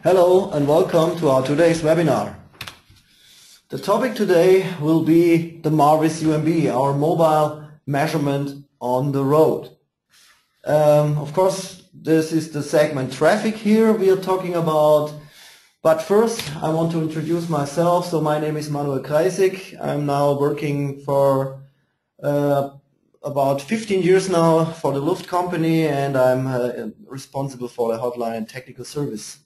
Hello and welcome to our today's webinar. The topic today will be the MARWIS UMB, our mobile measurement on the road. Of course, this is the segment traffic here we are talking about. But first, I want to introduce myself. So my name is Manuel Kreissig. I'm now working for about 15 years now for the LufftAcademy, and I'm responsible for the hotline and technical service.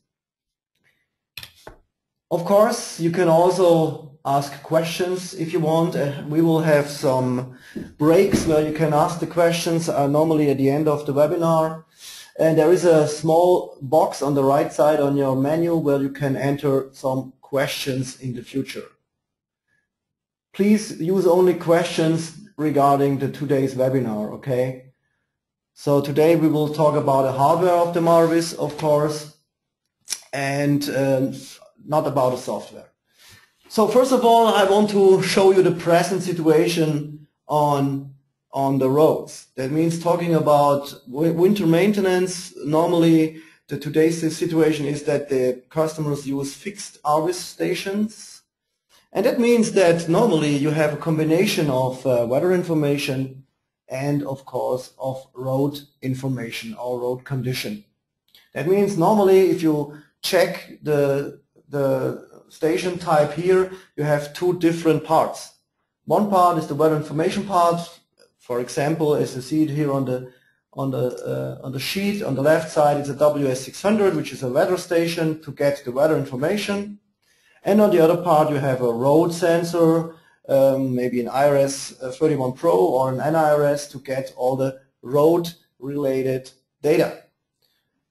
Of course, you can also ask questions if you want. We will have some breaks where you can ask the questions, normally at the end of the webinar. And there is a small box on the right side on your menu where you can enter some questions in the future. Please use only questions regarding today's webinar, okay? So today we will talk about the hardware of the MARWIS, of course, and not about the software. So first of all, I want to show you the present situation on the roads. That means talking about winter maintenance. Normally, today's situation is that the customers use fixed MARWIS stations. And that means that normally you have a combination of weather information and, of course, of road information or road condition. That means normally if you check the station type here, you have two different parts. One part is the weather information part. For example, as you see it here on the sheet on the left side, it's a WS600, which is a weather station to get the weather information. And on the other part, you have a road sensor, maybe an IRS-31 Pro or an NIRS to get all the road-related data.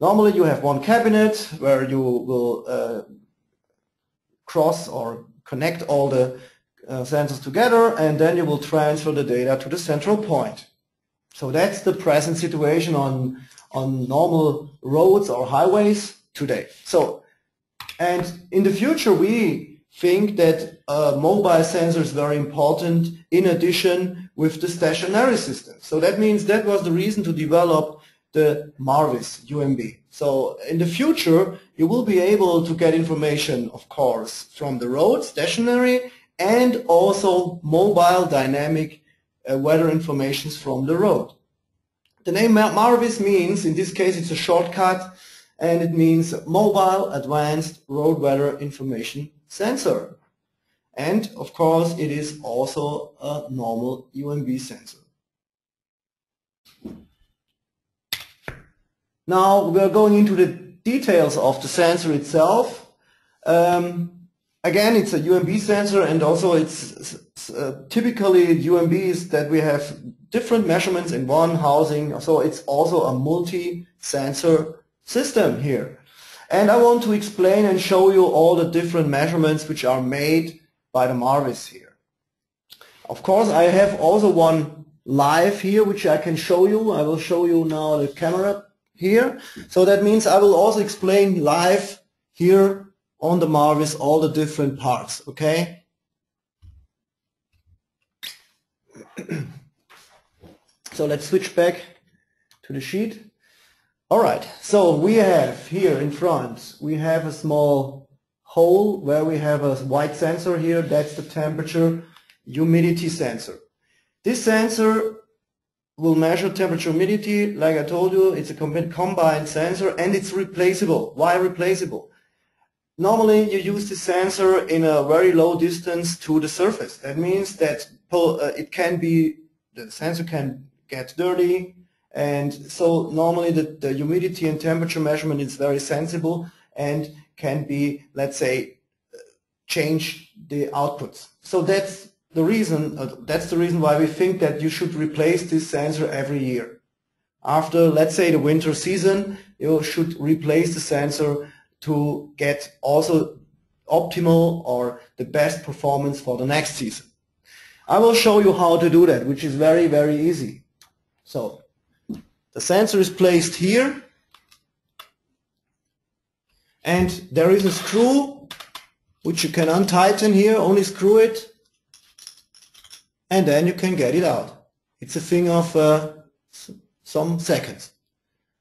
Normally, you have one cabinet where you will cross or connect all the sensors together, and then you will transfer the data to the central point. So that's the present situation on normal roads or highways today. And in the future, we think that a mobile sensor is very important in addition with the stationary system. So that means that was the reason to develop the MARWIS UMB. So in the future, you will be able to get information, of course, from the road, stationary, and also mobile dynamic weather information from the road. The name MARWIS means, in this case, it's a shortcut, and it means Mobile Advanced Road Weather Information Sensor. And of course, it is also a normal UMB sensor. Now we are going into the details of the sensor itself. Again, it's a UMB sensor, and also it's typically UMBs that we have different measurements in one housing. So it's also a multi-sensor system here. And I want to explain and show you all the different measurements which are made by the MARWIS here. Of course, I have also one live here which I can show you. I will show you now the camera here. So that means I will also explain live here on the MARWIS all the different parts, okay? So let's switch back to the sheet. Alright, so we have here in front, we have a small hole where we have a white sensor here. That's the temperature humidity sensor. This sensor will measure temperature humidity. Like I told you, it's a combined sensor, and it's replaceable. Why replaceable? Normally you use this sensor in a very low distance to the surface. That means that the sensor can get dirty, and so normally the humidity and temperature measurement is very sensible and can be, let's say, change the outputs. So that's the reason why we think that you should replace this sensor every year. After, let's say, the winter season, you should replace the sensor to get also optimal or the best performance for the next season. I will show you how to do that, which is very, very easy. So the sensor is placed here, and there is a screw which you can untighten here, only screw it, and then you can get it out. It's a thing of some seconds.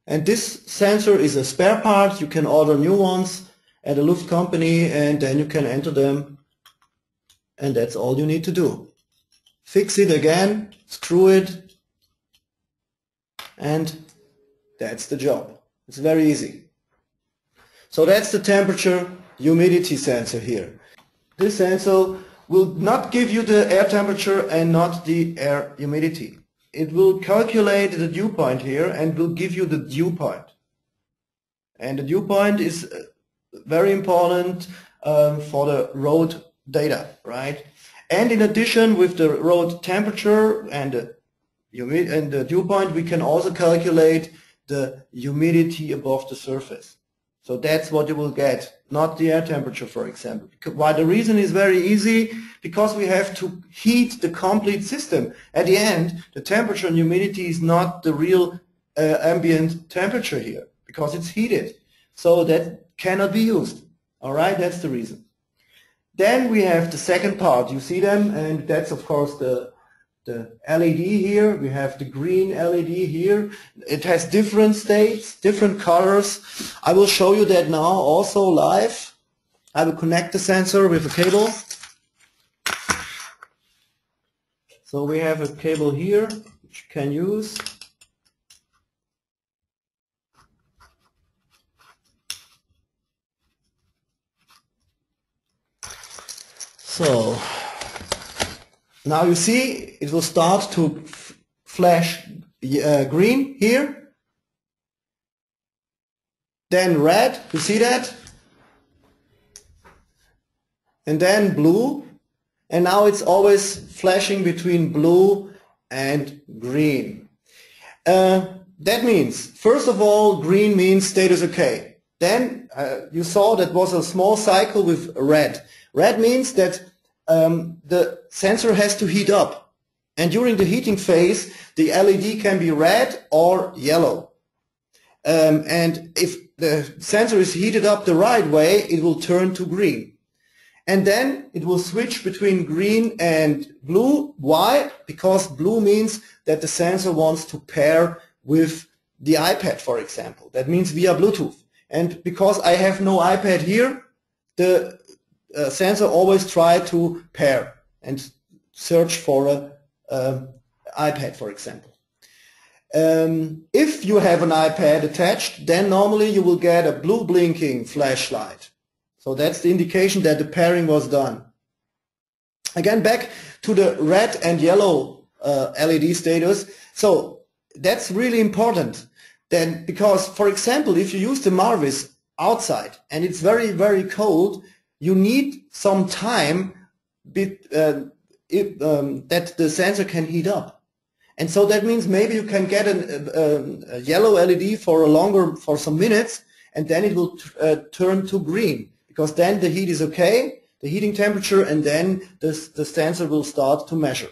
And this sensor is a spare part. You can order new ones, at a Luft company, and then you can enter them, and that's all you need to do. Fix it again, screw it, and that's the job. It's very easy. So that's the temperature humidity sensor here. This sensor will not give you the air temperature and not the air humidity. It will calculate the dew point here and will give you the dew point. And the dew point is very important for the road data, right? And in addition, with the road temperature and the dew point, we can also calculate the humidity above the surface. So that's what you will get, not the air temperature, for example. Why? The reason is very easy, because we have to heat the complete system. At the end, the temperature and humidity is not the real ambient temperature here, because it's heated. So that cannot be used. All right, that's the reason. Then we have the second part. You see them, and that's of course the LED here. We have the green LED here. It has different states, different colors. I will show you that now also live. I will connect the sensor with a cable. So we have a cable here which you can use. So now you see it will start to flash green here, then red, you see that, and then blue, and now it's always flashing between blue and green. That means, first of all, green means status okay. Then you saw that was a small cycle with red. Red means that the sensor has to heat up, and during the heating phase the LED can be red or yellow, and if the sensor is heated up the right way, it will turn to green, and then it will switch between green and blue. Why? Because blue means that the sensor wants to pair with the iPad, for example. That means via Bluetooth, and because I have no iPad here, the sensor always try to pair and search for a iPad, for example. If you have an iPad attached, then normally you will get a blue blinking flashlight. So that's the indication that the pairing was done. Again, back to the red and yellow LED status. So that's really important. Then, because, for example, if you use the MARWIS outside and it's very, very cold, you need some time that the sensor can heat up. And so that means maybe you can get a yellow LED for some minutes, and then it will turn to green, because then the heat is okay, the heating temperature, and then the sensor will start to measure.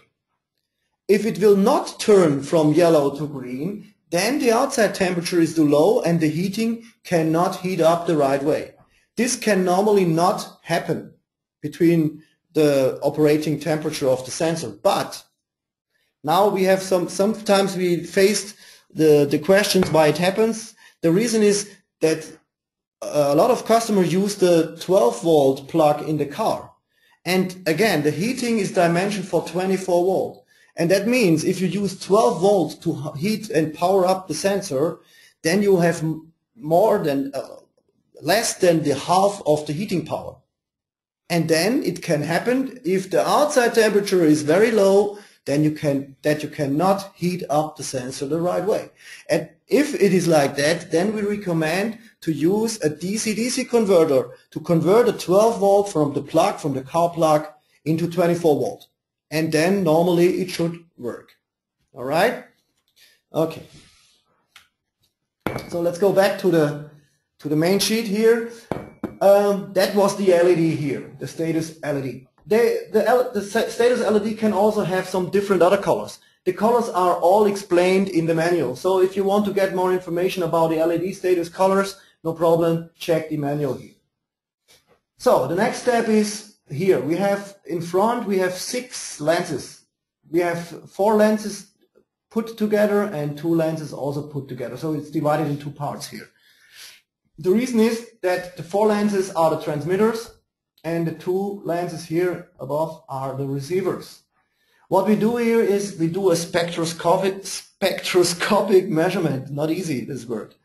If it will not turn from yellow to green, then the outside temperature is too low and the heating cannot heat up the right way. This can normally not happen between the operating temperature of the sensor, but now we have sometimes we faced the questions why it happens. The reason is that a lot of customers use the 12-volt plug in the car, and again the heating is dimensioned for 24 volt, and that means if you use 12 volts to heat and power up the sensor, then you have less than the half of the heating power. And then it can happen if the outside temperature is very low, then you cannot heat up the sensor the right way. And if it is like that, then we recommend to use a DC-DC converter to convert a 12 volt from the car plug into 24 volt. And then normally it should work. All right? Okay. So let's go back to the main sheet here. That was the LED here, the status LED. The status LED can also have some different other colors. The colors are all explained in the manual. So if you want to get more information about the LED status colors, no problem, check the manual here. So the next step is here. We have in front, we have 6 lenses. We have 4 lenses put together and 2 lenses also put together. So it's divided in 2 parts here. The reason is that the 4 lenses are the transmitters and the 2 lenses here above are the receivers. What we do here is we do a spectroscopic measurement. Not easy, this word.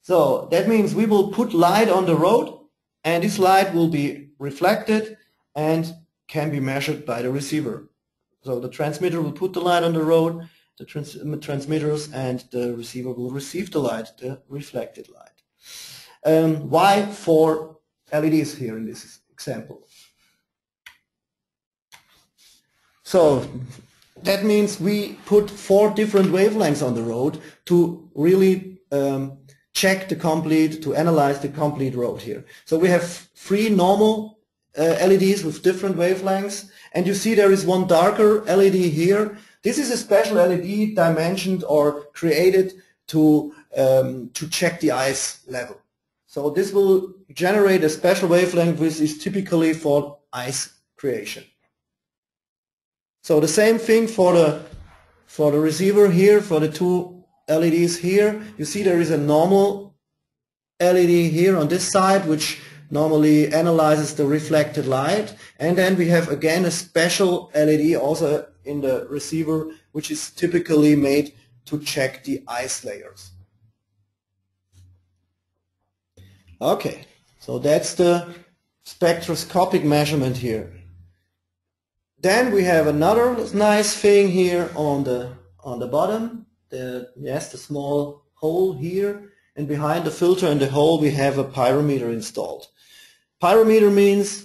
So that means we will put light on the road, and this light will be reflected and can be measured by the receiver. So the transmitter will put the light on the road, the transmitters, and the receiver will receive the light, the reflected light. Why 4 LEDs here in this example? So that means we put 4 different wavelengths on the road to really check the complete, to analyze the complete road here. So we have 3 normal LEDs with different wavelengths, and you see there is one darker LED here. This is a special LED dimensioned or created to check the ice level. So this will generate a special wavelength which is typically for ice creation. So the same thing for the receiver here, for the 2 LEDs here. You see there is a normal LED here on this side which normally analyzes the reflected light, and then we have again a special LED also in the receiver which is typically made to check the ice layers. Okay, so that's the spectroscopic measurement here. Then we have another nice thing here on the bottom. The small hole here, and behind the filter and the hole we have a pyrometer installed. Pyrometer means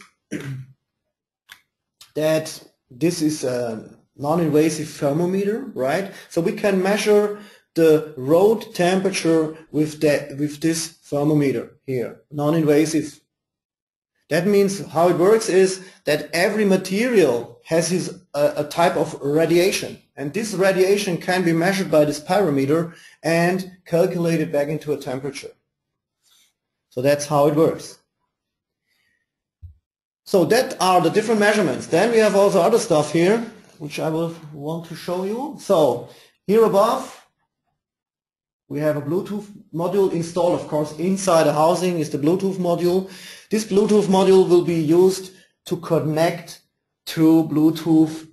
that this is a non-invasive thermometer, right? So we can measure the road temperature with this thermometer here, non-invasive. That means how it works is that every material has a type of radiation, and this radiation can be measured by this pyrometer and calculated back into a temperature. So that's how it works. So that are the different measurements. Then we have also other stuff here which I will want to show you. So here above we have a Bluetooth module installed. Of course, inside the housing is the Bluetooth module. This Bluetooth module will be used to connect to Bluetooth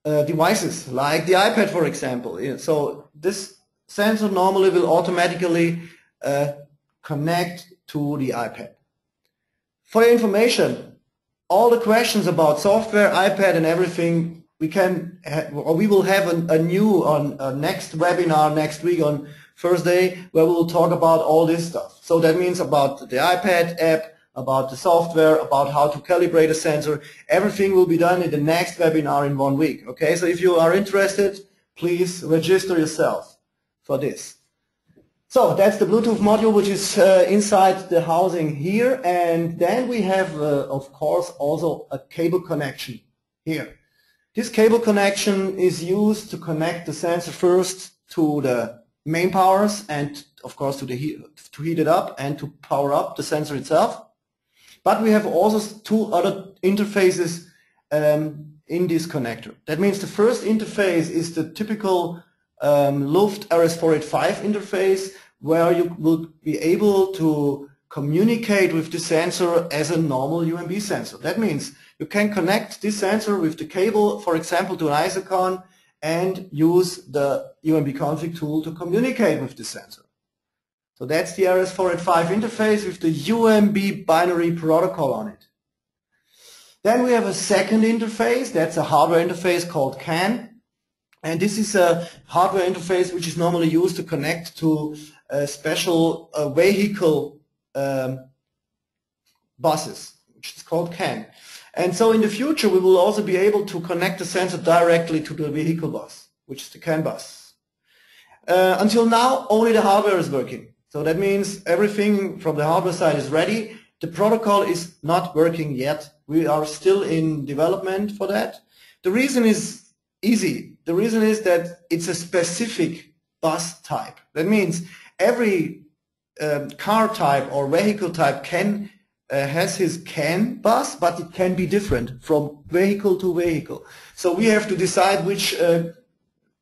devices, like the iPad, for example. So this sensor normally will automatically connect to the iPad. For your information, all the questions about software, iPad, and everything, we will have a new next webinar next week on Thursday, where we will talk about all this stuff. So that means about the iPad app, about the software, about how to calibrate a sensor. Everything will be done in the next webinar in 1 week. Okay, so if you are interested, please register yourself for this. So that's the Bluetooth module which is inside the housing here, and then we have of course also a cable connection here. This cable connection is used to connect the sensor first to the main powers and of course to heat it up and to power up the sensor itself. But we have also 2 other interfaces in this connector. That means the first interface is the typical Luft RS485 interface, where you will be able to communicate with the sensor as a normal UMB sensor. That means you can connect this sensor with the cable, for example, to an ISOCON, and use the UMB config tool to communicate with the sensor. So that's the RS485 interface with the UMB binary protocol on it. Then we have a second interface, that's a hardware interface called CAN. And this is a hardware interface which is normally used to connect to special vehicle buses, which is called CAN. And so in the future we will also be able to connect the sensor directly to the vehicle bus, which is the CAN bus. Until now only the hardware is working. So that means everything from the hardware side is ready. The protocol is not working yet. We are still in development for that. The reason is easy. The reason is that it's a specific bus type. That means every car type or vehicle type has his CAN bus, but it can be different from vehicle to vehicle. So we have to decide which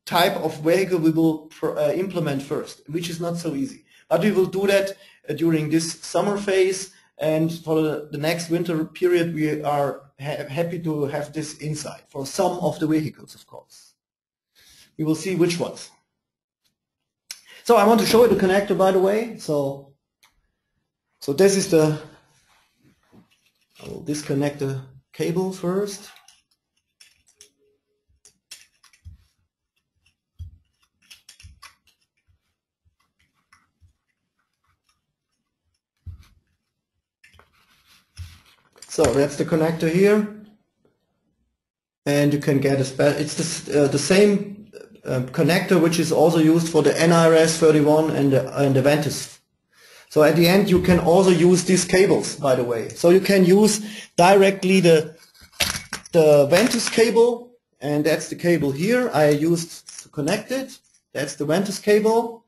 type of vehicle we will implement first, which is not so easy. But we will do that during this summer phase, and for the next winter period we are happy to have this inside for some of the vehicles, of course. We will see which ones. So I want to show you the connector, by the way. So this is the, I will disconnect the cable first. So that's the connector here, and you can get it's the same connector which is also used for the NRS 31 and the Ventus. So at the end you can also use these cables, by the way. So you can use directly the Ventus cable, and that's the cable here I used to connect it. That's the Ventus cable.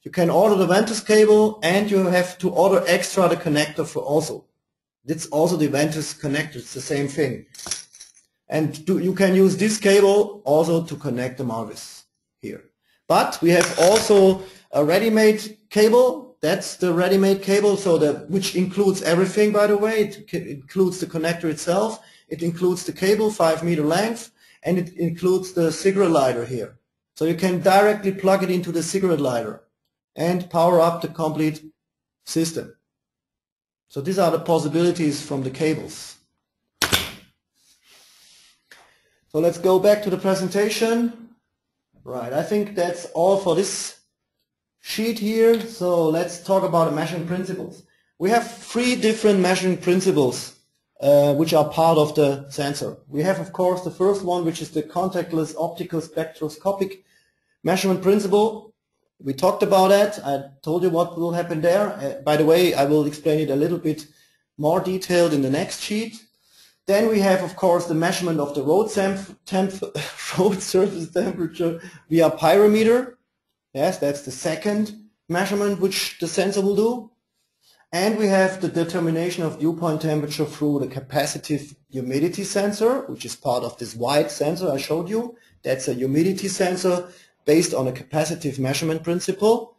You can order the Ventus cable, and you have to order extra the connector for also. It's also the Ventus connector, it's the same thing. And you can use this cable also to connect the MARWIS here. But we have also a ready-made cable. That's the ready-made cable, so which includes everything, by the way. It includes the connector itself, it includes the cable, 5 meter length, and it includes the cigarette lighter here. So you can directly plug it into the cigarette lighter and power up the complete system. So these are the possibilities from the cables. So let's go back to the presentation. Right, I think that's all for this sheet here. So let's talk about the measuring principles. We have 3 different measuring principles which are part of the sensor. We have, of course, the first one, which is the contactless optical spectroscopic measurement principle. We talked about that. I told you what will happen there. By the way, I will explain it a little bit more detailed in the next sheet. Then we have, of course, the measurement of the road surface temperature via pyrometer. Yes, that's the second measurement which the sensor will do. And we have the determination of dew point temperature through the capacitive humidity sensor, which is part of this white sensor I showed you. That's a humidity sensor based on a capacitive measurement principle.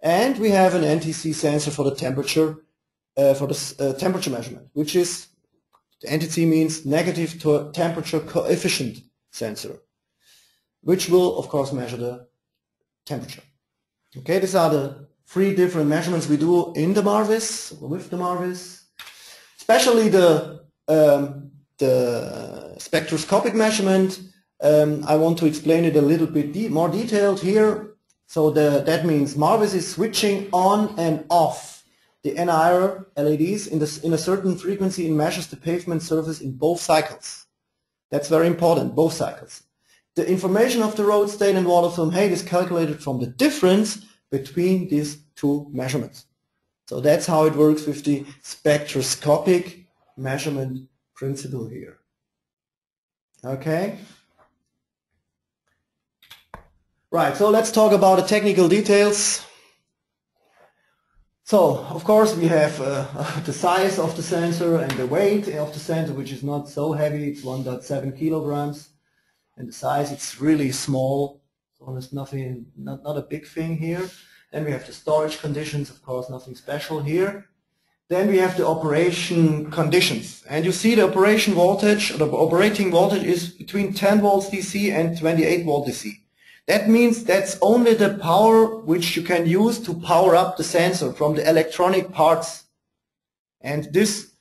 And we have an NTC sensor for the temperature, temperature measurement, which is, the NTC means negative temperature coefficient sensor, which will, of course, measure the temperature. Okay, these are the 3 different measurements we do in the MARWIS, with the MARWIS. Especially the spectroscopic measurement. I want to explain it a little bit more detailed here. So that means MARWIS is switching on and off the NIR LEDs in a certain frequency and measures the pavement surface in both cycles. That's very important, both cycles. The information of the road state and water film height is calculated from the difference between these 2 measurements. So that's how it works with the spectroscopic measurement principle here. Okay? Right, so let's talk about the technical details. So, of course, we have the size of the sensor and the weight of the sensor, which is not so heavy. It's 1.7 kilograms. And the size, it's really small. So there's nothing, not a big thing here. Then we have the storage conditions, of course, nothing special here. Then we have the operation conditions. And you see the operation voltage, the operating voltage is between 10 volts DC and 28 volt DC. That means that's only the power which you can use to power up the sensor from the electronic parts. And this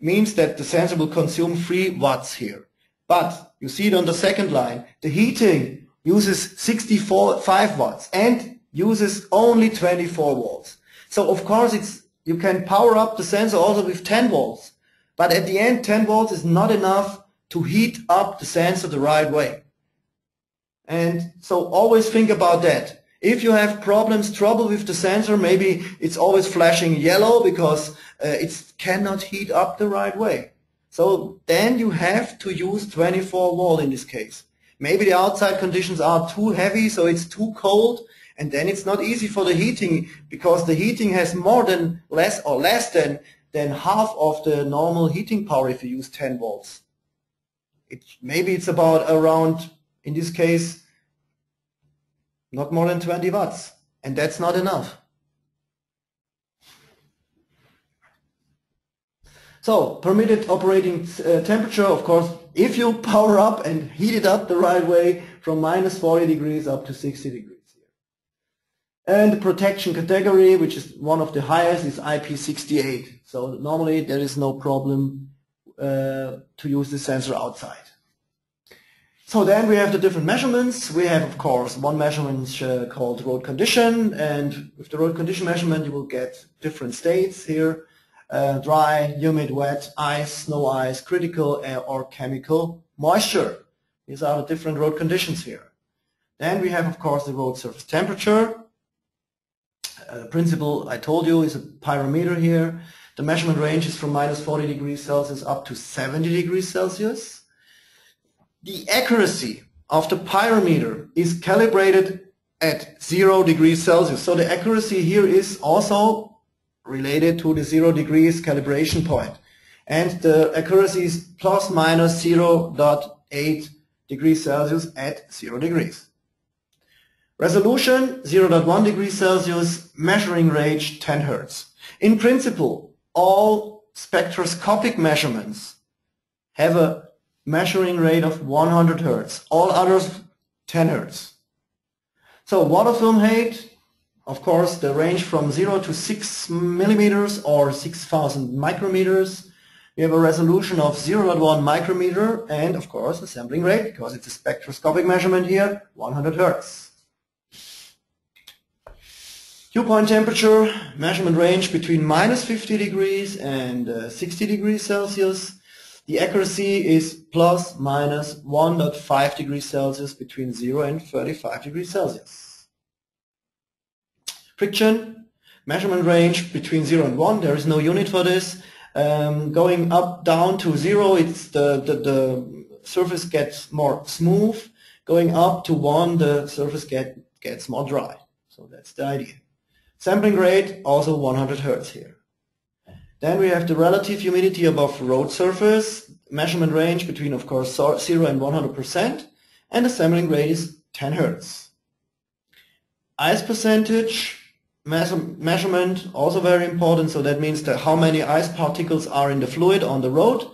means that the sensor will consume 3 watts here. But you see it on the second line, the heating uses 65 watts and uses only 24 volts. So of course you can power up the sensor also with 10 volts. But at the end 10 volts is not enough to heat up the sensor the right way. And so always think about that. If you have trouble with the sensor, maybe it's always flashing yellow because it cannot heat up the right way. So then you have to use 24 volt in this case. Maybe the outside conditions are too heavy, so it's too cold, and then it's not easy for the heating because the heating has less than half of the normal heating power if you use 10 volts. Maybe it's about around, in this case, not more than 20 watts, and that's not enough. So permitted operating temperature, of course, if you power up and heat it up the right way, from minus 40 degrees up to 60 degrees here. And the protection category, which is one of the highest, is IP68. So normally there is no problem to use the sensor outside. So then we have the different measurements. We have, of course, one measurement called road condition, and with the road condition measurement you will get different states here. Dry, humid, wet, ice, snow ice, critical or chemical moisture. These are the different road conditions here. Then we have, of course, the road surface temperature. Principle I told you is a pyrometer here. The measurement range is from minus 40 degrees Celsius up to 70 degrees Celsius. The accuracy of the pyrometer is calibrated at 0 degrees Celsius. So the accuracy here is also related to the 0 degrees calibration point. And the accuracy is plus minus 0.8 degrees Celsius at 0 degrees. Resolution 0.1 degrees Celsius, measuring range 10 Hertz. In principle, all spectroscopic measurements have a measuring rate of 100 Hertz. All others 10 Hertz. So water film height, of course, the range from 0 to 6 millimeters or 6,000 micrometers. We have a resolution of 0.1 micrometer and, of course, a sampling rate, because it's a spectroscopic measurement here, 100 Hertz. Dew point temperature, measurement range between minus 50 degrees and 60 degrees Celsius. The accuracy is plus minus 1.5 degrees Celsius between 0 and 35 degrees Celsius. Friction, measurement range between 0 and 1. There is no unit for this. Going up, down to 0, it's the surface gets more smooth. Going up to 1, the surface gets more dry. So that's the idea. Sampling rate, also 100 Hertz here. Then we have the relative humidity above road surface, measurement range between, of course, 0 and 100%, and the sampling rate is 10 Hertz. Ice percentage, measurement, also very important, so that means that how many ice particles are in the fluid on the road.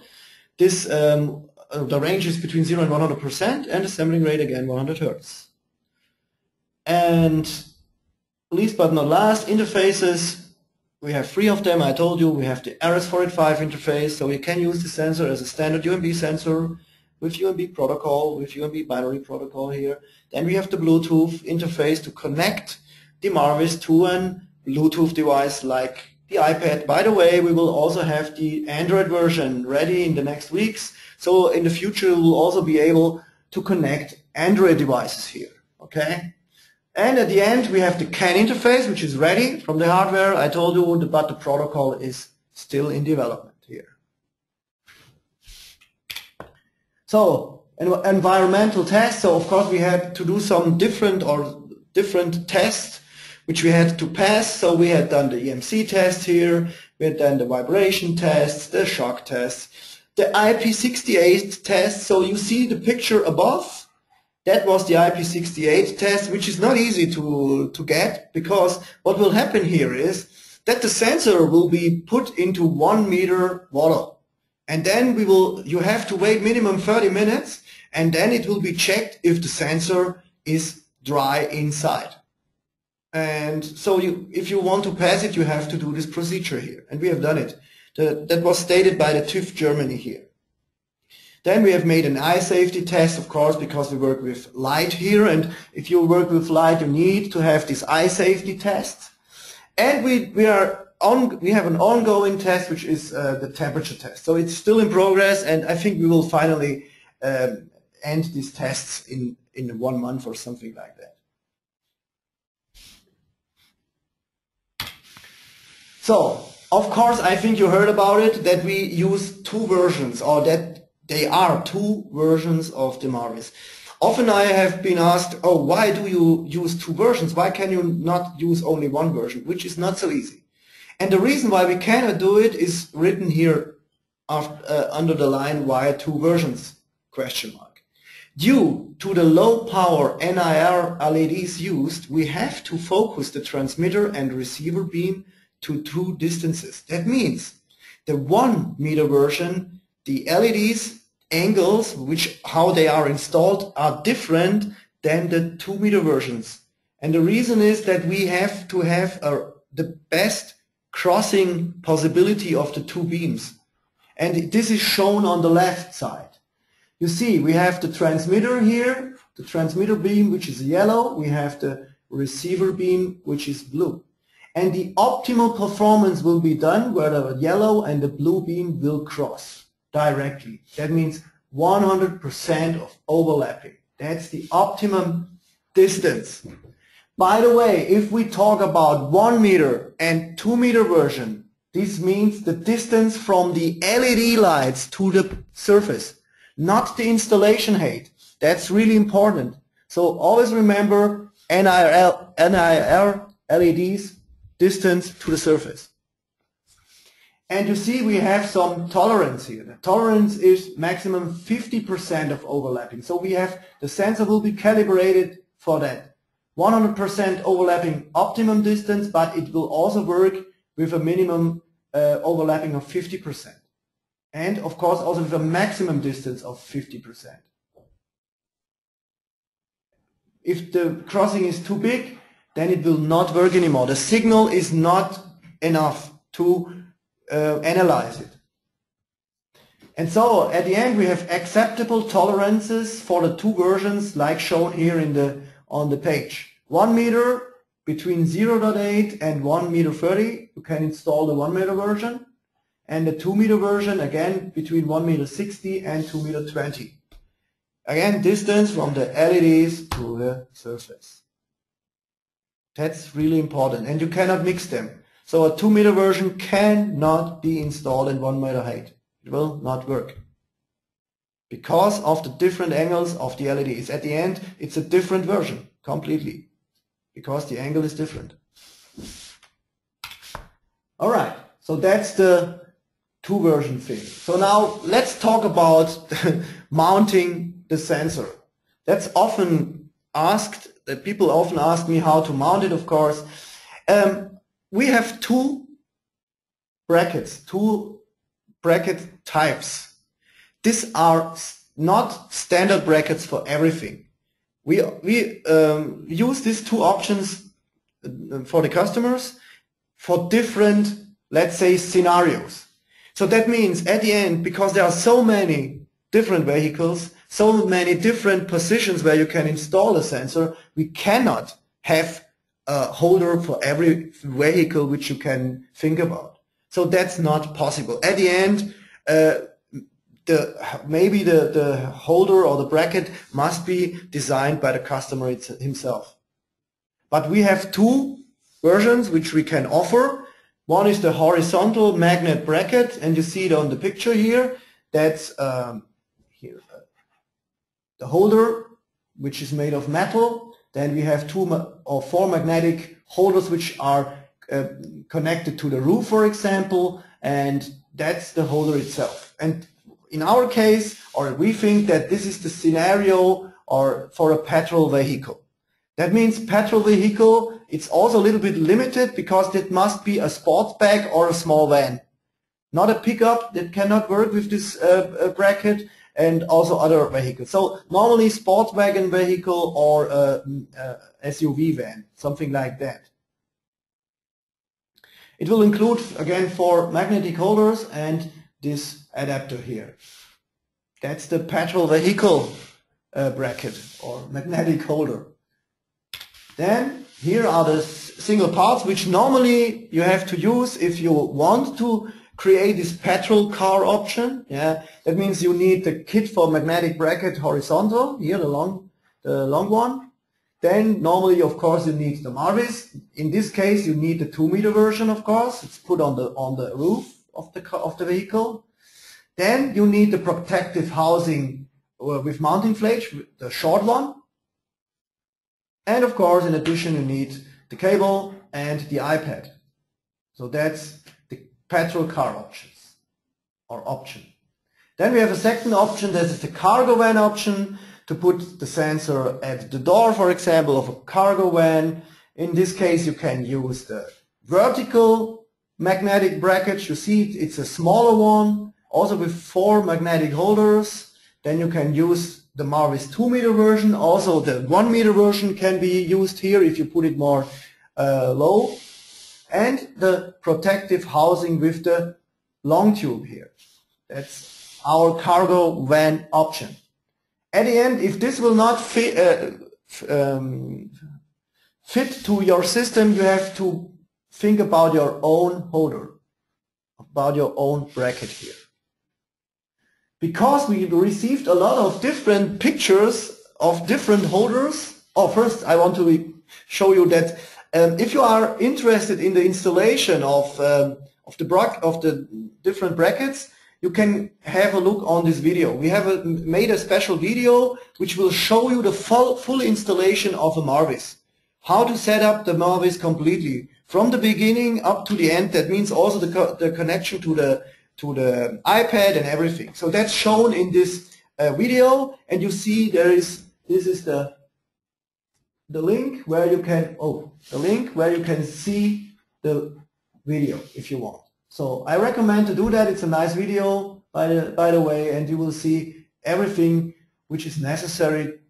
This, the range is between 0 and 100%, and the sampling rate again 100 Hertz. And least but not last, interfaces. We have 3 of them. I told you we have the RS485 interface, so you can use the sensor as a standard UMB sensor with UMB protocol, with UMB binary protocol here. Then we have the Bluetooth interface to connect the MARWIS to a Bluetooth device like the iPad. By the way, we will also have the Android version ready in the next weeks, so in the future we will also be able to connect Android devices here. Okay? And at the end, we have the CAN interface, which is ready from the hardware. I told you, but the protocol is still in development here. So, environmental tests. So, of course, we had to do some different tests, which we had to pass. So, we had done the EMC test here. We had done the vibration tests, the shock tests, the IP68 test. So, you see the picture above. That was the IP68 test, which is not easy to get, because what will happen here is that the sensor will be put into 1 meter water. And then you have to wait minimum 30 minutes, and then it will be checked if the sensor is dry inside. And so if you want to pass it, you have to do this procedure here. And we have done it. That was stated by the TÜV Germany here. Then we have made an eye safety test, of course, because we work with light here, and if you work with light, you need to have this eye safety test. And we have an ongoing test, which is the temperature test. So it's still in progress, and I think we will finally end these tests in 1 month or something like that. So, of course, I think you heard about it, that we use 2 versions, or that they are 2 versions of the MARWIS. Often I have been asked, oh, why do you use 2 versions? Why can you not use only 1 version? Which is not so easy. And the reason why we cannot do it is written here under the line, why 2 versions? Question mark. Due to the low power NIR LEDs used, we have to focus the transmitter and receiver beam to 2 distances. That means the 1 meter version, the LEDs angles, how they are installed, are different than the 2 meter versions. And the reason is that we have to have the best crossing possibility of the 2 beams. And this is shown on the left side. You see, we have the transmitter here, the transmitter beam, which is yellow. We have the receiver beam, which is blue. And the optimal performance will be done where the yellow and the blue beam will cross directly. That means 100% of overlapping. That's the optimum distance. By the way, if we talk about 1 meter and 2 meter version, this means the distance from the LED lights to the surface, not the installation height. That's really important. So always remember NIR LEDs, distance to the surface. And you see we have some tolerance here. The tolerance is maximum 50% of overlapping. So the sensor will be calibrated for that. 100% overlapping optimum distance, but it will also work with a minimum overlapping of 50%. And of course also with a maximum distance of 50%. If the crossing is too big, then it will not work anymore. The signal is not enough to analyze it. And so at the end we have acceptable tolerances for the 2 versions like shown here on the page. 1 meter between 0.8 and 1 meter 30, you can install the 1 meter version. And the 2 meter version again between 1 meter 60 and 2 meter 20. Again, distance from the LEDs to the surface. That's really important, and you cannot mix them. So a 2 meter version cannot be installed in 1 meter height. It will not work. Because of the different angles of the LEDs. At the end, it's a different version, completely. Because the angle is different. Alright, so that's the 2 version thing. So now let's talk about mounting the sensor. That's often asked, that people often ask me how to mount it, of course. We have 2 brackets, 2 bracket types. These are not standard brackets for everything. We use these 2 options for the customers for different, let's say, scenarios. So that means at the end, because there are so many different vehicles, so many different positions where you can install a sensor, we cannot have a holder for every vehicle which you can think about. So that's not possible. At the end, maybe the holder or the bracket must be designed by the customer himself. But we have 2 versions which we can offer. One is the horizontal magnet bracket, and you see it on the picture here. That's here. The holder, which is made of metal. Then we have 2 or 4 magnetic holders which are connected to the roof, for example, and that's the holder itself. And in our case, or we think that this is the scenario for a petrol vehicle. That means petrol vehicle, it's also a little bit limited because it must be a sports bag or a small van. Not a pickup, that cannot work with this bracket, and also other vehicles. So normally sports wagon vehicle or SUV van, something like that. It will include, again, 4 magnetic holders and this adapter here. That's the petrol vehicle bracket or magnetic holder. Then here are the single parts which normally you have to use if you want to create this petrol car option. Yeah, that means you need the kit for magnetic bracket horizontal, here the long one. Then normally, of course, you need the MARWIS. In this case, you need the 2 meter version, of course. It's put on the roof of the vehicle. Then you need the protective housing with mounting flage, the short one. And of course, in addition, you need the cable and the iPad. So that's the petrol car options or option. Then we have a second option, that is the cargo van option, to put the sensor at the door, for example, of a cargo van. In this case, you can use the vertical magnetic bracket. You see it's a smaller one, also with 4 magnetic holders. Then you can use the MARWIS 2 meter version. Also the 1 meter version can be used here if you put it more low. And the protective housing with the long tube here. That's our cargo van option. At the end, if this will not fit to your system, you have to think about your own holder, about your own bracket here. Because we received a lot of different pictures of different holders. Oh, first I want to show you that if you are interested in the installation of the different brackets, you can have a look on this video. We have made a special video which will show you the full installation of a MARWIS. How to set up the MARWIS completely from the beginning up to the end. That means also the connection to the iPad and everything. So that's shown in this video, and you see this is the link where you can see the video if you want. So I recommend to do that. It's a nice video by the way, and you will see everything which is necessary,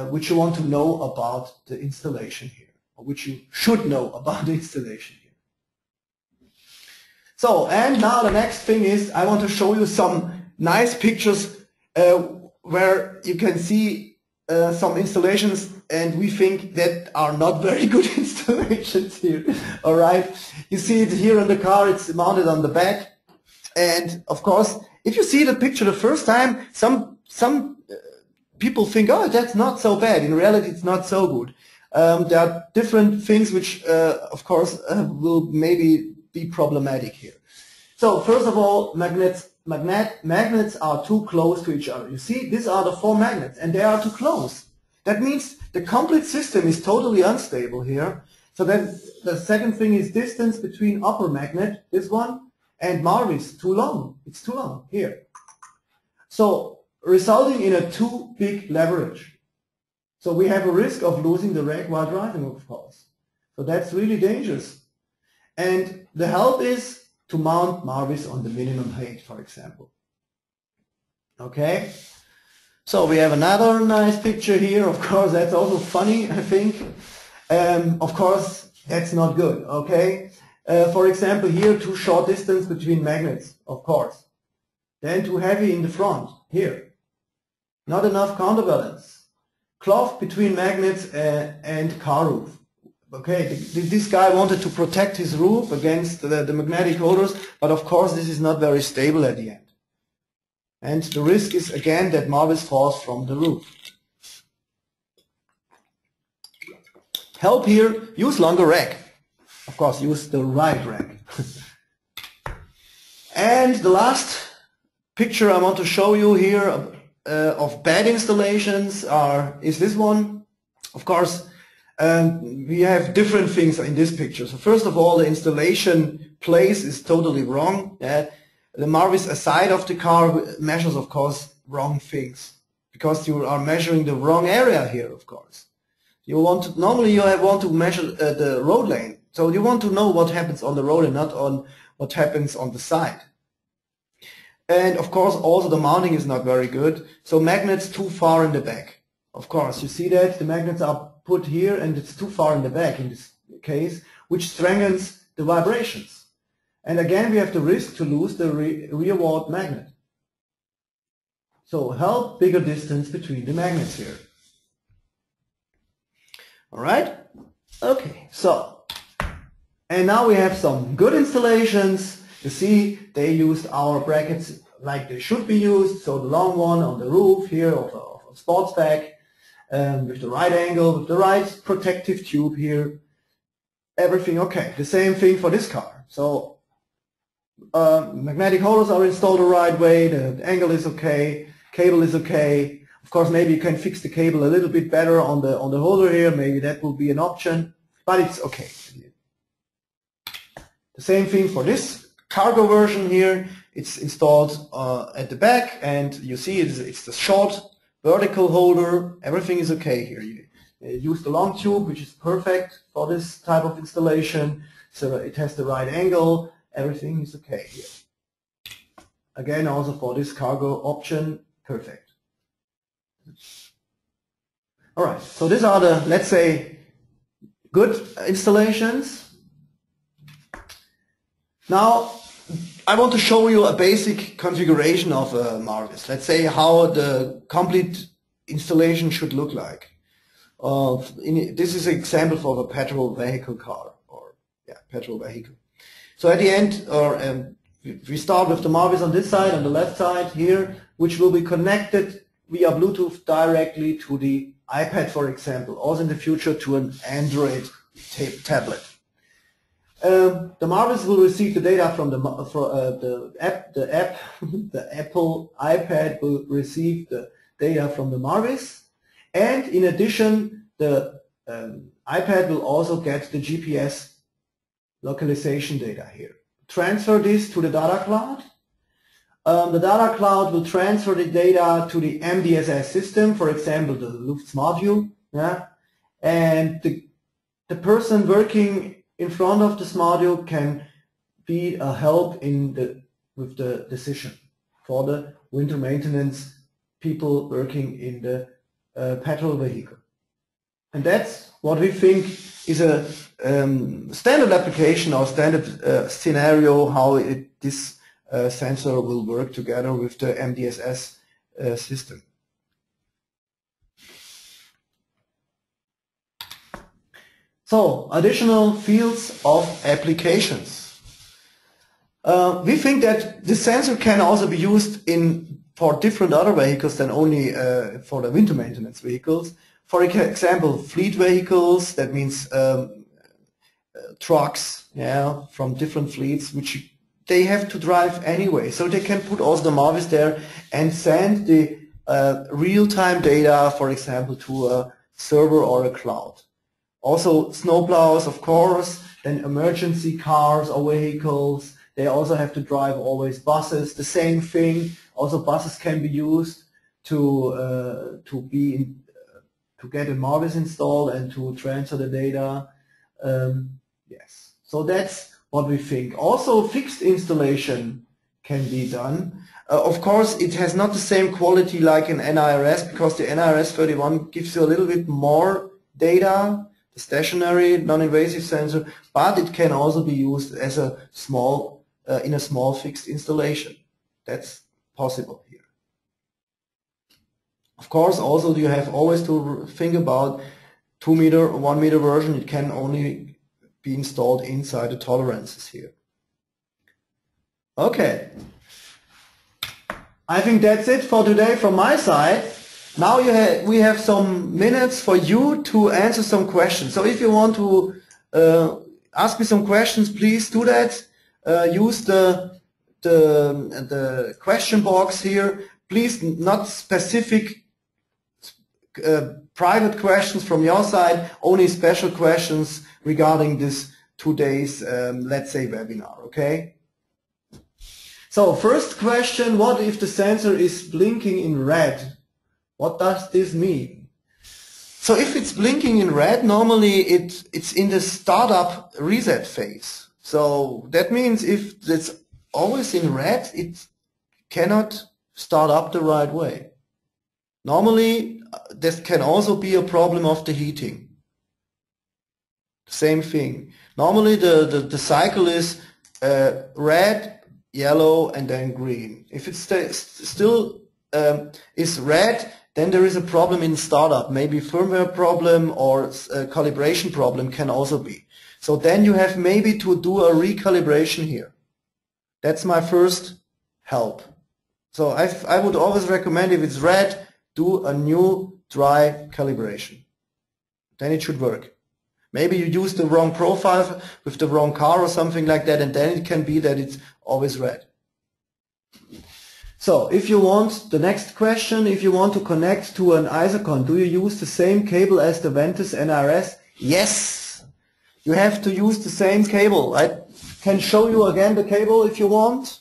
which you want to know about the installation here, or which you should know about the installation here. So, and now the next thing is I want to show you some nice pictures where you can see some installations, and we think that are not very good installations here. All right, you see it here in the car. It's mounted on the back, and of course, if you see the picture the first time, some people think, oh, that's not so bad. In reality, it's not so good. There are different things which, of course, will maybe be problematic here. So first of all, magnets are too close to each other. You see, these are the 4 magnets, and they are too close. That means the complete system is totally unstable here. So then the second thing is distance between upper magnet, this one, and MARWIS, too long. It's too long here. So resulting in a too big leverage. So we have a risk of losing the rack while driving, of course. So that's really dangerous. And the help is to mount MARWIS on the minimum height, for example. Okay, so we have another nice picture here. Of course, that's also funny, I think. Of course, that's not good, okay? For example, here, too short distance between magnets, of course. Then too heavy in the front, here. Not enough counterbalance. Cloth between magnets and car roof. Okay, this guy wanted to protect his roof against the magnetic holders, but of course this is not very stable at the end. And the risk is again that MARWIS falls from the roof. Help here, use longer rack. Of course, use the right rack. And the last picture I want to show you here of bad installations is this one. Of course, we have different things in this picture. So first of all, the installation place is totally wrong. The MARWIS aside of the car measures, of course, wrong things, because you are measuring the wrong area here, of course. Normally you want to measure the road lane. So you want to know what happens on the road and not on what happens on the side. And of course, also the mounting is not very good. So magnets too far in the back. Of course, you see that the magnets are put here and it's too far in the back in this case, which strengthens the vibrations. And again, we have the risk to lose the rearward magnet. So help bigger distance between the magnets here. All right? Okay, so, and now we have some good installations. You see, they used our brackets like they should be used. So the long one on the roof here of a sports bag, with the right angle, with the right protective tube here. Everything okay. The same thing for this car. So magnetic holders are installed the right way, the angle is okay, cable is okay. Of course, maybe you can fix the cable a little bit better on the holder here. Maybe that will be an option, but it's okay. The same thing for this cargo version here. It's installed at the back, and you see it's the short vertical holder. Everything is okay here. You use the long tube, which is perfect for this type of installation. So it has the right angle. everything is okay here. Again, also for this cargo option, perfect. All right, so these are the, let's say, good installations. Now, I want to show you a basic configuration of a MARWIS. Let's say how the complete installation should look like. This is an example for a petrol vehicle car, or petrol vehicle. So at the end, we start with the MARWIS on this side, on the left side here, which will be connected via Bluetooth directly to the iPad, for example, also in the future to an Android tablet. The MARWIS will receive the data from the Apple iPad will receive the data from the MARWIS, and in addition, the iPad will also get the GPS localization data here. Transfer this to the data cloud. The data cloud will transfer the data to the MDSS system, for example, the Luft Smart View, and the person working in front of the Smart View can be a help with the decision for the winter maintenance people working in the petrol vehicle. And that's what we think is a standard application or standard scenario how this sensor will work together with the MDSS system. So, additional fields of applications. We think that the sensor can also be used for different other vehicles than only for the winter maintenance vehicles. For example, fleet vehicles, that means trucks, from different fleets, which they have to drive anyway. So they can put also the MARWIS there and send the real-time data, for example, to a server or a cloud. Also snowplows, of course, then emergency cars or vehicles. They also have to drive always buses, the same thing. Also buses can be used to get a MARWIS installed and to transfer the data. Yes, so that's what we think. Also fixed installation can be done. Of course, it has not the same quality like an NIRS, because the NIRS 31 gives you a little bit more data, the stationary non-invasive sensor, but it can also be used as a small, in a small fixed installation. That's possible here. Of course, also you have always to think about 2 meter or 1 meter version. It can only be installed inside the tolerances here. Okay. I think that's it for today from my side. Now we have some minutes for you to answer some questions. So if you want to ask me some questions, please do that. Use the question box here. Please, not specific private questions from your side, only special questions regarding this today's, let's say, webinar, okay? So first question, what if the sensor is blinking in red? What does this mean? So if it's blinking in red, normally it's in the startup reset phase. So that means if it's always in red, it cannot start up the right way. Normally, this can also be a problem of the heating. Same thing. Normally the cycle is red, yellow, and then green. If it still is red, then there is a problem in startup. Maybe firmware problem or a calibration problem can also be. So then you have maybe to do a recalibration here. That's my first help. So I would always recommend, if it's red, do a new dry calibration. Then it should work. Maybe you use the wrong profile with the wrong car or something like that, and then it can be that it's always red. So if you want, the next question, if you want to connect to an isocon, do you use the same cable as the Ventus NRS? Yes, you have to use the same cable. I can show you again the cable if you want.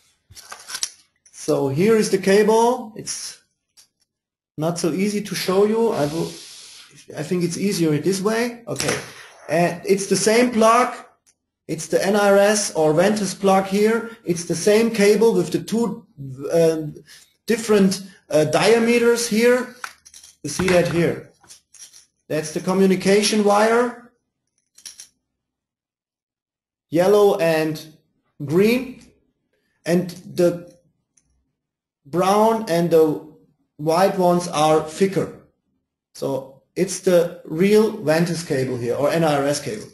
So here is the cable. It's not so easy to show you. I think it's easier this way. Okay, and it's the same plug. It's the NRS or Ventus plug here. It's the same cable with the two different diameters here. You see that here. That's the communication wire, yellow and green, and the brown and the white ones are thicker. So it's the real Ventus cable here, or NRS cable.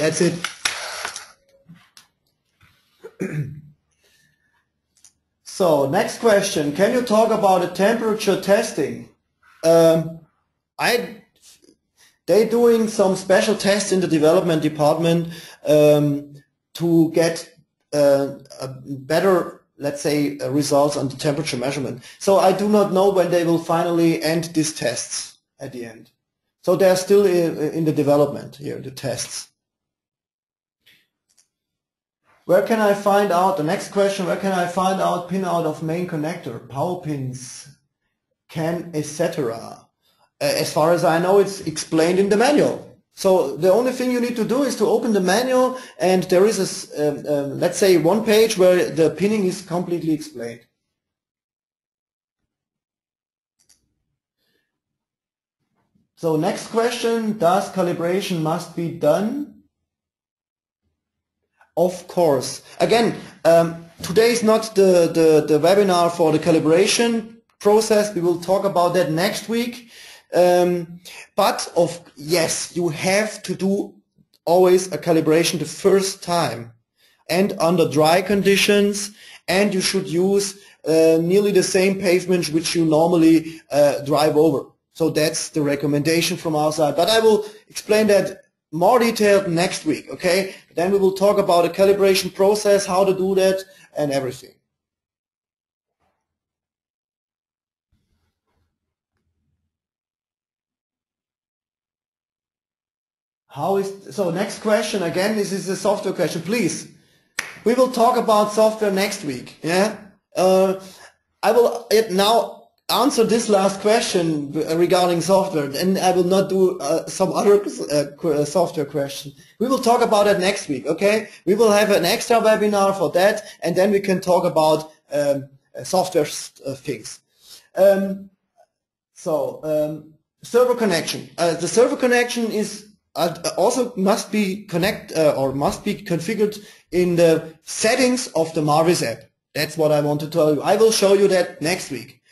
That's it. So next question, can you talk about the temperature testing? They're doing some special tests in the development department to get a better, let's say, results on the temperature measurement. So I do not know when they will finally end these tests at the end. So they're still in the development here, the tests. Where can I find out, the next question, where can I find out pin out of main connector, power pins, CAN, etc.? As far as I know, it's explained in the manual. So the only thing you need to do is to open the manual, and there is a, let's say, one page where the pinning is completely explained. So next question, does calibration must be done? Of course. Again, today is not the webinar for the calibration process. We will talk about that next week. But yes, you have to do always a calibration the first time and under dry conditions, and you should use nearly the same pavement which you normally drive over. So that's the recommendation from our side. But I will explain that more detailed next week, okay? Then we will talk about the calibration process, how to do that, and everything. So next question, again, this is a software question, please. We will talk about software next week, yeah? I will now answer this last question regarding software, and I will not do some other software question. We will talk about it next week, okay? We will have an extra webinar for that, and then we can talk about software things. Server connection. The server connection is also must be configured in the settings of the MARWIS app. That's what I want to tell you. I will show you that next week.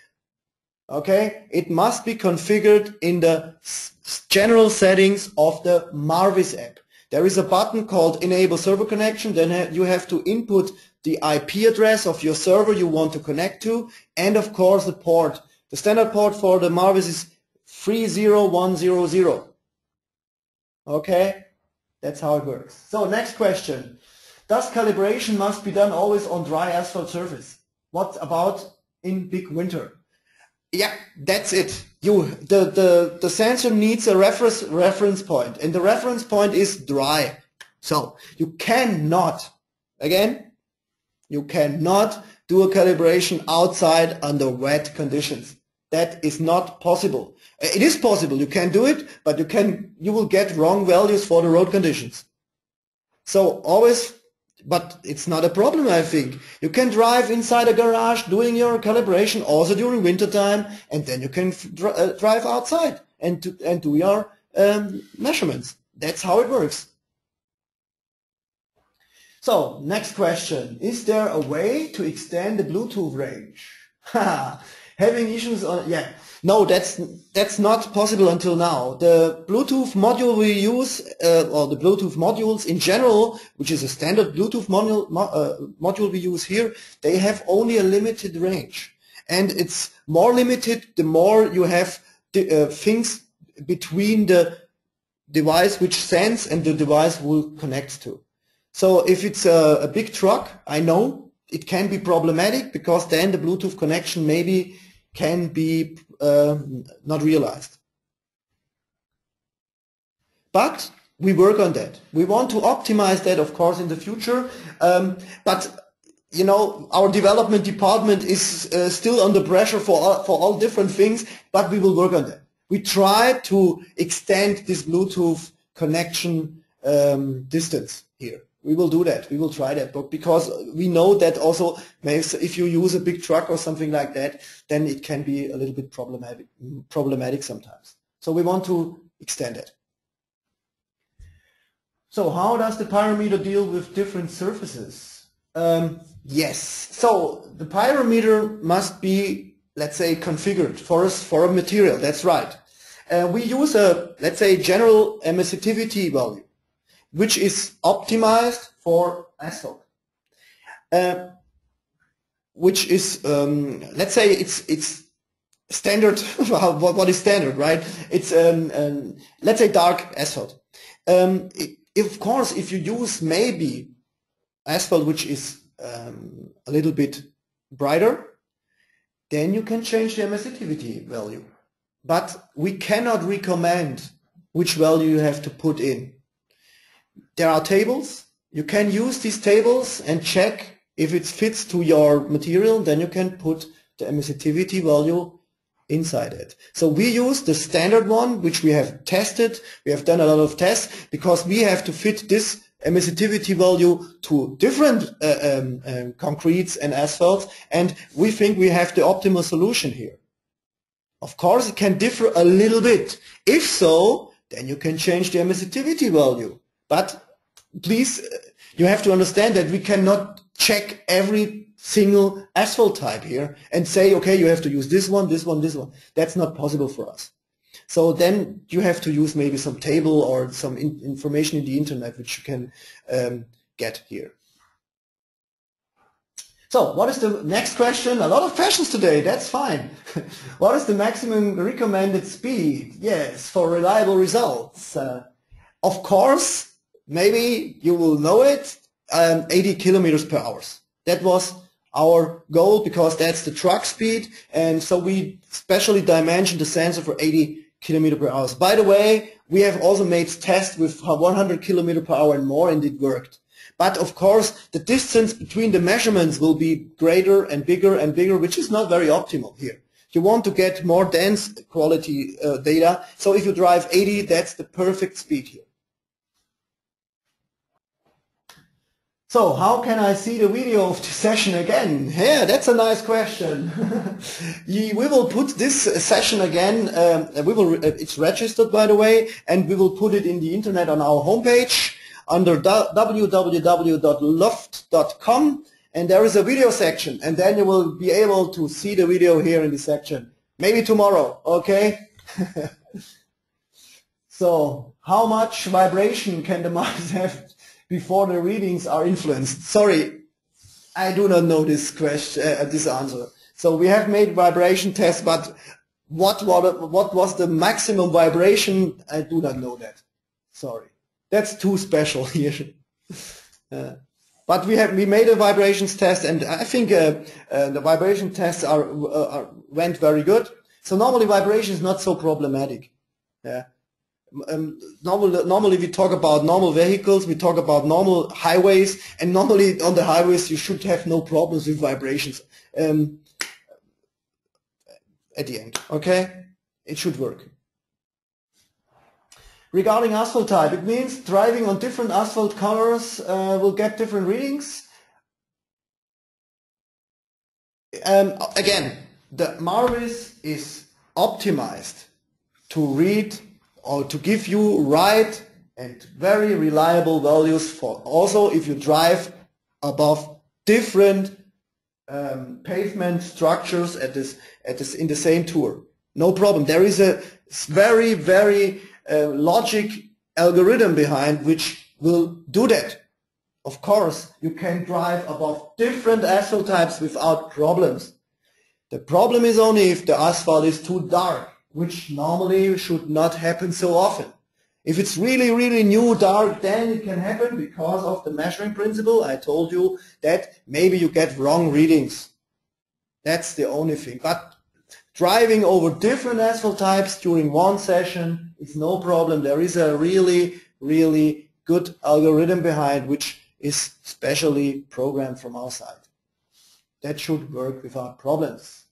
Okay, it must be configured in the general settings of the MARWIS app. There is a button called Enable Server Connection. Then you have to input the IP address of your server you want to connect to, and of course the port. The standard port for the MARWIS is 30100. Okay, that's how it works. So next question. Does calibration must be done always on dry asphalt surface? What about in big winter? Yeah, that's it. The sensor needs a reference point, and the reference point is dry. So you cannot, again, you cannot do a calibration outside under wet conditions. That is not possible. It is possible, you can do it, but you will get wrong values for the road conditions. So always, but it's not a problem, I think. You can drive inside a garage doing your calibration also during winter time, and then you can drive outside and do your measurements. That's how it works. So next question, is there a way to extend the Bluetooth range? Having issues on, yeah. No, that's not possible until now. The Bluetooth module we use, or the Bluetooth modules in general, which is a standard Bluetooth module we use here, they have only a limited range. And it's more limited the more you have things between the device which sends and the device will connect to. So if it's a big truck, I know it can be problematic, because then the Bluetooth connection maybe can be not realized. But we work on that. We want to optimize that, of course, in the future. But you know, our development department is still under pressure for all different things. But we will work on that. We try to extend this Bluetooth connection distance here. We will do that. We will try that, but because we know that also if you use a big truck or something like that, then it can be a little bit problematic sometimes. So we want to extend it. So how does the pyrometer deal with different surfaces? Yes. So the pyrometer must be, let's say, configured for a material. That's right. We use a, let's say, general emissivity value, which is optimized for asphalt. Which is, let's say, it's standard. What is standard, right? It's let's say dark asphalt. Of course, if you use maybe asphalt which is a little bit brighter, then you can change the emissivity value. But we cannot recommend which value you have to put in. There are tables. You can use these tables and check if it fits to your material. Then you can put the emissivity value inside it. So we use the standard one, which we have tested. We have done a lot of tests because we have to fit this emissivity value to different concretes and asphalts, and we think we have the optimal solution here. Of course, it can differ a little bit. If so, then you can change the emissivity value. But please, you have to understand that we cannot check every single asphalt type here and say, okay, you have to use this one, this one, this one. That's not possible for us. So then you have to use maybe some table or some information in the internet which you can get here. So what is the next question? A lot of questions today, that's fine. What is the maximum recommended speed? Yes, for reliable results. Of course, maybe you will know it, 80 kilometers per hour. That was our goal because that's the truck speed, and so we specially dimensioned the sensor for 80 kilometers per hour. By the way, we have also made tests with 100 kilometers per hour and more, and it worked. But of course, the distance between the measurements will be greater and bigger, which is not very optimal here. You want to get more dense quality data, so if you drive 80, that's the perfect speed here. So how can I see the video of the session again? Yeah, that's a nice question. We will put this session again, it's registered by the way, and we will put it in the internet on our homepage under www.luft.com, and there is a video section, and then you will be able to see the video here in this section. Maybe tomorrow, okay? So how much vibration can the MARWIS have before the readings are influenced? Sorry, I do not know this question, this answer. So we have made vibration tests, but what was the maximum vibration? I do not know that. Sorry, that's too special here. But we made a vibrations test, and I think the vibration tests went very good. So normally vibration is not so problematic. Yeah. Normally we talk about normal vehicles, we talk about normal highways, and normally on the highways you should have no problems with vibrations at the end, okay? It should work. Regarding asphalt type, it means driving on different asphalt colors will get different readings. Again, the MARWIS is optimized to read or to give you right and very reliable values for also if you drive above different pavement structures in the same tour. No problem. There is a very logic algorithm behind which will do that. Of course, you can drive above different asphalt types without problems. The problem is only if the asphalt is too dark, which normally should not happen so often. If it's really new dark, then it can happen because of the measuring principle. I told you that maybe you get wrong readings. That's the only thing. But driving over different asphalt types during one session is no problem. There is a really good algorithm behind which is specially programmed from our side. That should work without problems.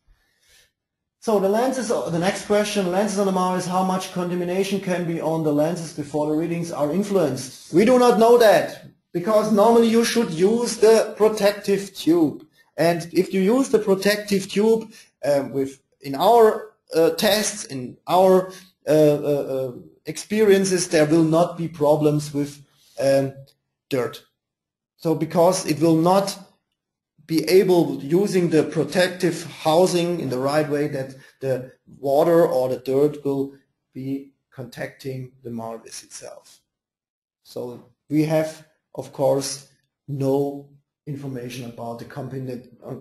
So the lenses, the next question, lenses on the MARWIS, how much contamination can be on the lenses before the readings are influenced? We do not know that. Because normally you should use the protective tube. And if you use the protective tube in our tests, in our experiences, there will not be problems with dirt. So because it will not be able, using the protective housing in the right way, that the water or the dirt will be contacting the MARWIS itself. So we have, of course, no information about the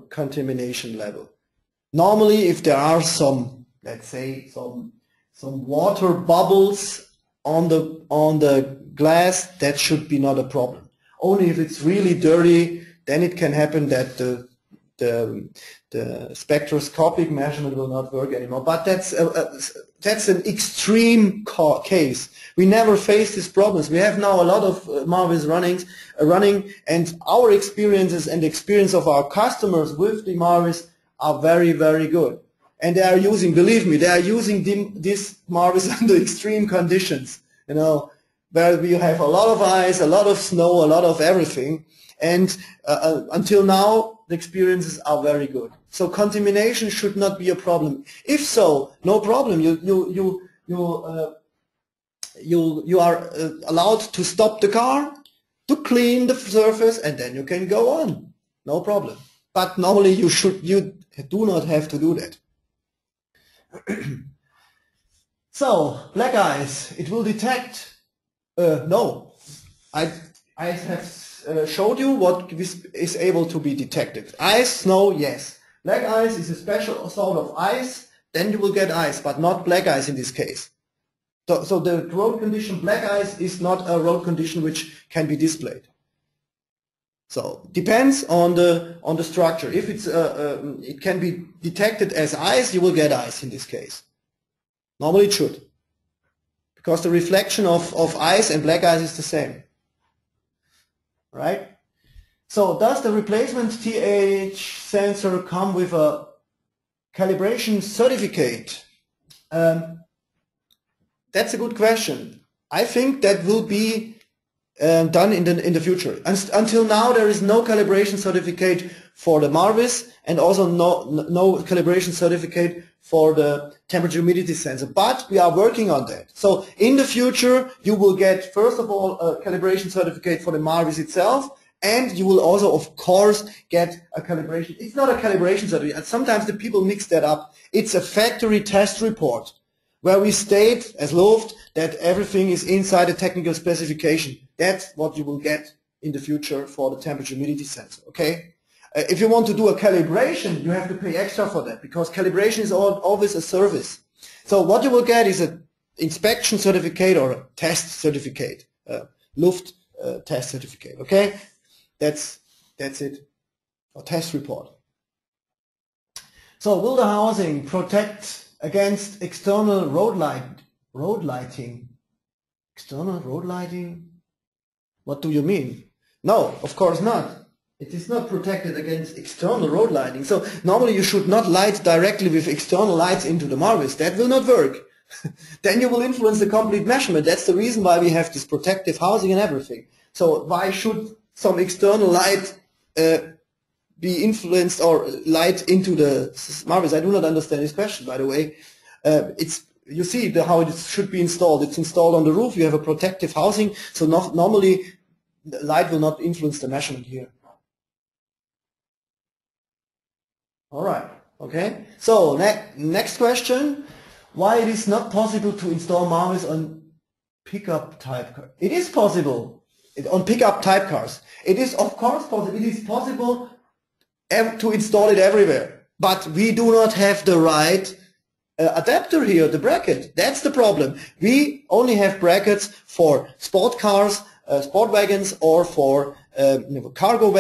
contamination level. Normally, if there are some, let's say, some water bubbles on the glass, that should be not a problem. Only if it's really dirty, then it can happen that the spectroscopic measurement will not work anymore. But that's an extreme case. We never face these problems. We have now a lot of MARWIS running, and our experiences and the experience of our customers with the MARWIS are very, very good. And they are using, believe me, they are using this MARWIS under extreme conditions, you know, where we have a lot of ice, a lot of snow, a lot of everything. And until now, the experiences are very good. So contamination should not be a problem. If so, no problem. You are allowed to stop the car, to clean the surface, and then you can go on. No problem. But normally you do not have to do that. So black ice, it will detect. No, I have showed you what is able to be detected. Ice, snow, yes. Black ice is a special sort of ice. Then you will get ice, but not black ice in this case. So the road condition black ice is not a road condition which can be displayed. So depends on the structure. If it's it can be detected as ice, you will get ice in this case. Normally it should, because the reflection of ice and black ice is the same, right? So does the replacement TH sensor come with a calibration certificate? That's a good question. I think that will be done in the future. Until now, there is no calibration certificate for the MARWIS, and also no calibration certificate for the temperature humidity sensor. But we are working on that. So in the future, you will get, first of all, a calibration certificate for the MARWIS itself, and you will also, of course, get a calibration. It's not a calibration certificate. Sometimes the people mix that up. It's a factory test report, where we state, as Luft, that everything is inside the technical specification. That's what you will get in the future for the temperature humidity sensor, okay? If you want to do a calibration, you have to pay extra for that, because calibration is always a service. So what you will get is an inspection certificate or a test certificate, Luft test certificate, okay? That's it, a test report. So will the housing protect against external road lighting? External road lighting? What do you mean? No, of course not. It is not protected against external road lighting. So normally you should not light directly with external lights into the MARWIS. That will not work. Then you will influence the complete measurement. That's the reason why we have this protective housing and everything. So why should some external light be influenced or light into the MARWIS? I do not understand this question, by the way. You see how it should be installed. It's installed on the roof. You have a protective housing, so normally the light will not influence the measurement here. All right. Okay. So next question: why it is not possible to install MARWIS on pickup type car? It is possible on pickup type cars. It is of course possible. It is possible to install it everywhere, but we do not have the right adapter here, the bracket. That's the problem. We only have brackets for sport cars, sport wagons, or for cargo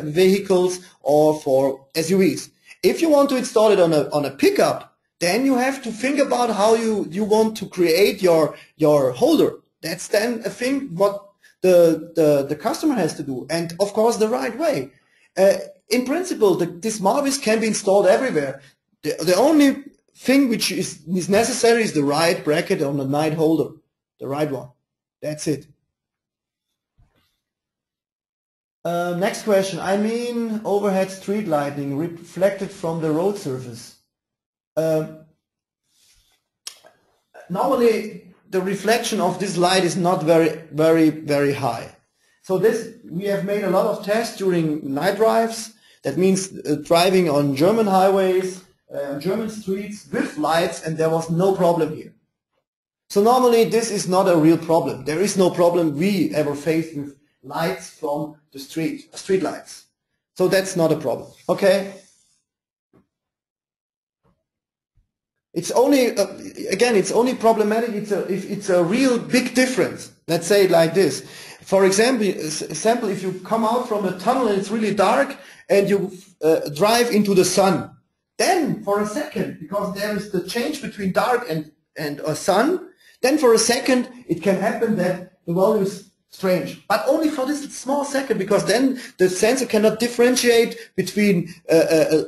vehicles, or for SUVs. If you want to install it on a pickup, then you have to think about how you want to create your holder. That's then a thing what the customer has to do, and of course the right way. In principle, this MARWIS can be installed everywhere. The only thing which is necessary is the right bracket on the night holder, the right one. That's it. Next question. I mean overhead street lighting reflected from the road surface. Normally the reflection of this light is not very high. So this, we have made a lot of tests during night drives. That means driving on German highways, German streets with lights, and there was no problem here. So normally this is not a real problem. There is no problem we ever faced with lights from the street lights. So that's not a problem. Okay. It's only, again, it's only problematic if it's a real big difference. Let's say it like this. For example, if you come out from a tunnel and it's really dark and you drive into the sun, then for a second, because there is the change between dark and a sun, then for a second it can happen that the value is strange. But only for this small second, because then the sensor cannot differentiate between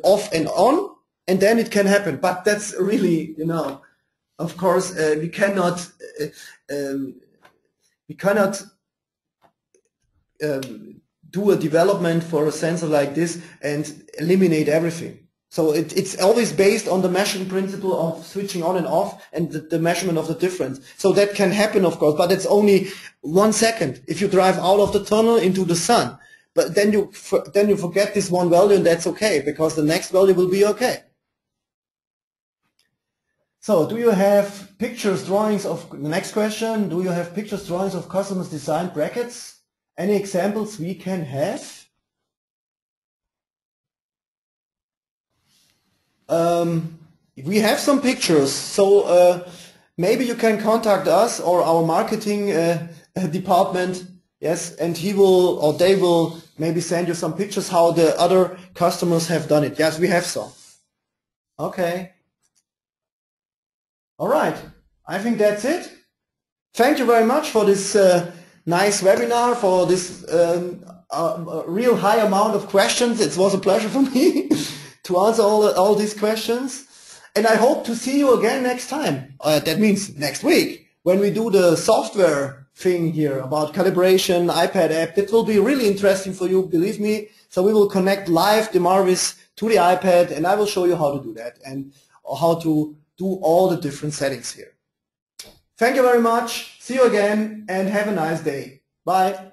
off and on. And then it can happen, but that's really, you know, of course, we cannot do a development for a sensor like this and eliminate everything. So it's always based on the measuring principle of switching on and off and the measurement of the difference. So that can happen, of course, but it's only 1 second if you drive out of the tunnel into the sun. But then you forget this one value, and that's okay, because the next value will be okay. So, do you have pictures, drawings of, the next question, do you have pictures, drawings of customers designed brackets? Any examples we can have? We have some pictures, so maybe you can contact us or our marketing department, yes, and he will, or they will maybe send you some pictures how the other customers have done it. Yes, we have some. Okay. All right, I think that's it. Thank you very much for this nice webinar, for this real high amount of questions. It was a pleasure for me to answer all these questions. And I hope to see you again next time. That means next week, when we do the software thing here about calibration, iPad app. That will be really interesting for you, believe me. So we will connect live the MARWIS to the iPad, and I will show you how to do that and how to do all the different settings here. Thank you very much. See you again and have a nice day. Bye.